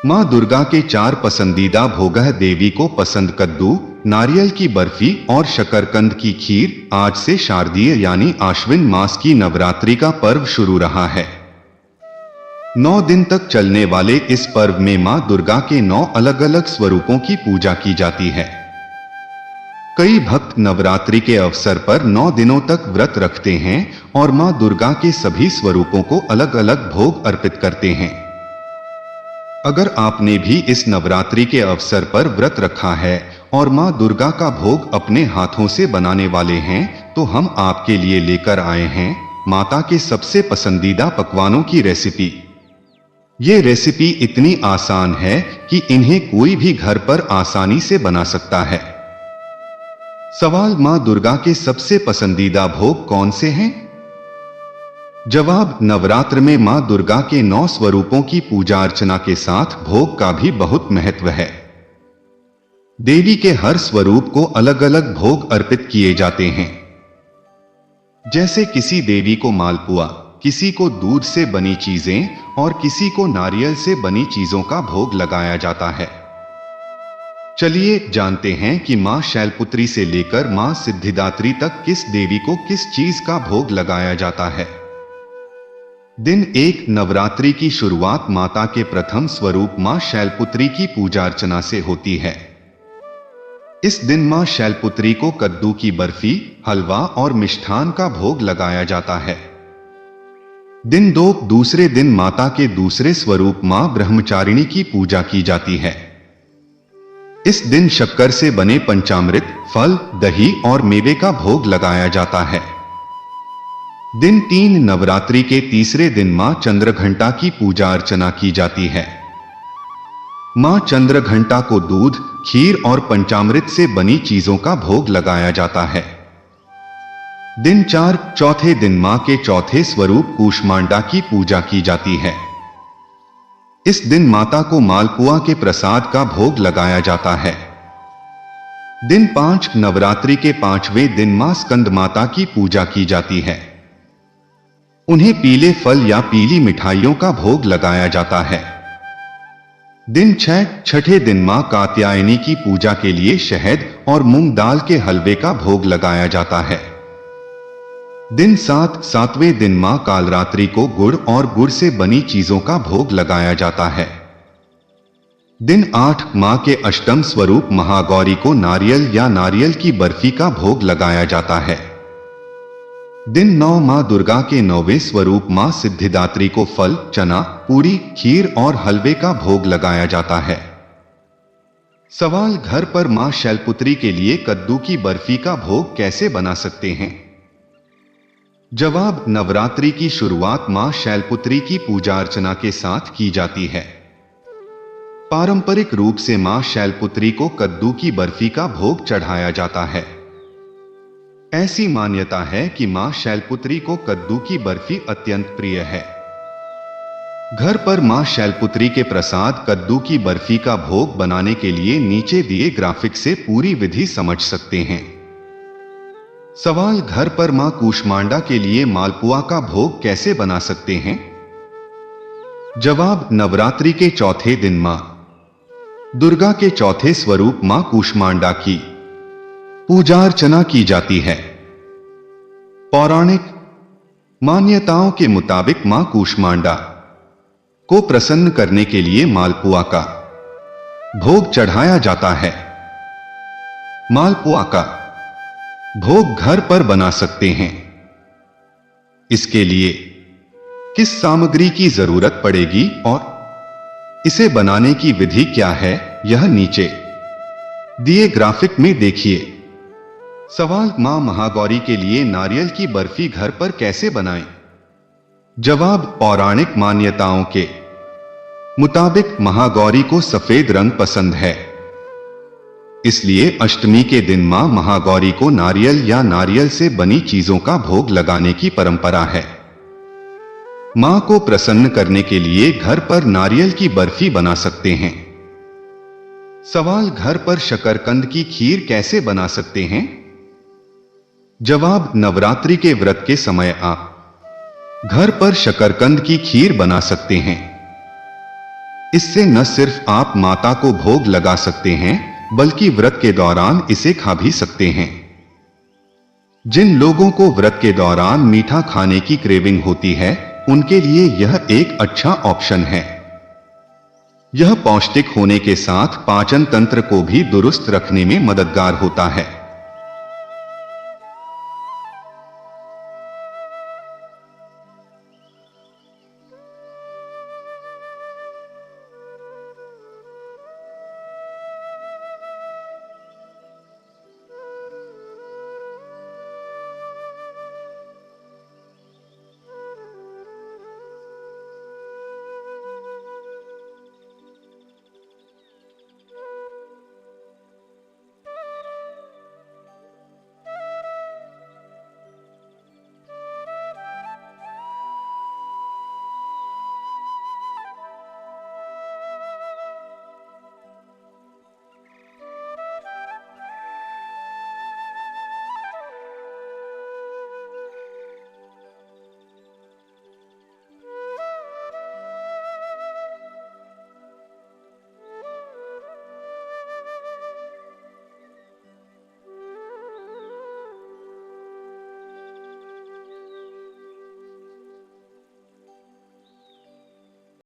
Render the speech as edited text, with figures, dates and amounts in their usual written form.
माँ दुर्गा के 4 पसंदीदा भोग है। देवी को पसंद कद्दू, नारियल की बर्फी और शकरकंद की खीर। आज से शारदीय यानी आश्विन मास की नवरात्रि का पर्व शुरू रहा है। 9 दिन तक चलने वाले इस पर्व में माँ दुर्गा के 9 अलग अलग स्वरूपों की पूजा की जाती है। कई भक्त नवरात्रि के अवसर पर 9 दिनों तक व्रत रखते हैं और माँ दुर्गा के सभी स्वरूपों को अलग अलग भोग अर्पित करते हैं। अगर आपने भी इस नवरात्रि के अवसर पर व्रत रखा है और माँ दुर्गा का भोग अपने हाथों से बनाने वाले हैं, तो हम आपके लिए लेकर आए हैं माता के सबसे पसंदीदा पकवानों की रेसिपी। ये रेसिपी इतनी आसान है कि इन्हें कोई भी घर पर आसानी से बना सकता है। सवाल, माँ दुर्गा के सबसे पसंदीदा भोग कौन से हैं? जवाब, नवरात्र में माँ दुर्गा के 9 स्वरूपों की पूजा अर्चना के साथ भोग का भी बहुत महत्व है। देवी के हर स्वरूप को अलग अलग भोग अर्पित किए जाते हैं। जैसे किसी देवी को मालपुआ, किसी को दूध से बनी चीजें और किसी को नारियल से बनी चीजों का भोग लगाया जाता है। चलिए जानते हैं कि मां शैलपुत्री से लेकर मां सिद्धिदात्री तक किस देवी को किस चीज का भोग लगाया जाता है। दिन 1, नवरात्रि की शुरुआत माता के प्रथम स्वरूप मां शैलपुत्री की पूजा अर्चना से होती है। इस दिन मां शैलपुत्री को कद्दू की बर्फी, हलवा और मिष्ठान का भोग लगाया जाता है। दिन 2, दूसरे दिन माता के दूसरे स्वरूप मां ब्रह्मचारिणी की पूजा की जाती है। इस दिन शक्कर से बने पंचामृत, फल, दही और मेवे का भोग लगाया जाता है। दिन 3, नवरात्रि के तीसरे दिन मां चंद्रघंटा की पूजा अर्चना की जाती है। मां चंद्रघंटा को दूध, खीर और पंचामृत से बनी चीजों का भोग लगाया जाता है। दिन 4, चौथे दिन मां के चौथे स्वरूप कूष्मांडा की पूजा की जाती है। इस दिन माता को मालपुआ के प्रसाद का भोग लगाया जाता है। दिन 5, नवरात्रि के 5वें दिन मां स्कंद माता की पूजा की जाती है। उन्हें पीले फल या पीली मिठाइयों का भोग लगाया जाता है। दिन 6, छठे दिन मां कात्यायनी की पूजा के लिए शहद और मूंग दाल के हलवे का भोग लगाया जाता है। दिन 7, सातवें दिन मां कालरात्रि को गुड़ और गुड़ से बनी चीजों का भोग लगाया जाता है। दिन 8, मां के अष्टम स्वरूप महागौरी को नारियल या नारियल की बर्फी का भोग लगाया जाता है। दिन 9, मां दुर्गा के 9वें स्वरूप मां सिद्धिदात्री को फल, चना, पूरी, खीर और हलवे का भोग लगाया जाता है। सवाल, घर पर मां शैलपुत्री के लिए कद्दू की बर्फी का भोग कैसे बना सकते हैं? जवाब, नवरात्रि की शुरुआत मां शैलपुत्री की पूजा अर्चना के साथ की जाती है। पारंपरिक रूप से मां शैलपुत्री को कद्दू की बर्फी का भोग चढ़ाया जाता है। ऐसी मान्यता है कि मां शैलपुत्री को कद्दू की बर्फी अत्यंत प्रिय है। घर पर मां शैलपुत्री के प्रसाद कद्दू की बर्फी का भोग बनाने के लिए नीचे दिए ग्राफिक से पूरी विधि समझ सकते हैं। सवाल, घर पर मां कूष्मांडा के लिए मालपुआ का भोग कैसे बना सकते हैं? जवाब, नवरात्रि के चौथे दिन मां दुर्गा के चौथे स्वरूप मां कूष्मांडा की पूजा अर्चना की जाती है। पौराणिक मान्यताओं के मुताबिक मां कूष्मांडा को प्रसन्न करने के लिए मालपुआ का भोग चढ़ाया जाता है। मालपुआ का भोग घर पर बना सकते हैं। इसके लिए किस सामग्री की जरूरत पड़ेगी और इसे बनाने की विधि क्या है, यह नीचे दिए ग्राफिक में देखिए। सवाल, मां महागौरी के लिए नारियल की बर्फी घर पर कैसे बनाएं? जवाब, पौराणिक मान्यताओं के मुताबिक महागौरी को सफेद रंग पसंद है। इसलिए अष्टमी के दिन मां महागौरी को नारियल या नारियल से बनी चीजों का भोग लगाने की परंपरा है। मां को प्रसन्न करने के लिए घर पर नारियल की बर्फी बना सकते हैं। सवाल, घर पर शकरकंद की खीर कैसे बना सकते हैं? जवाब, नवरात्रि के व्रत के समय आप घर पर शकरकंद की खीर बना सकते हैं। इससे न सिर्फ आप माता को भोग लगा सकते हैं, बल्कि व्रत के दौरान इसे खा भी सकते हैं। जिन लोगों को व्रत के दौरान मीठा खाने की क्रेविंग होती है, उनके लिए यह एक अच्छा ऑप्शन है। यह पौष्टिक होने के साथ पाचन तंत्र को भी दुरुस्त रखने में मददगार होता है।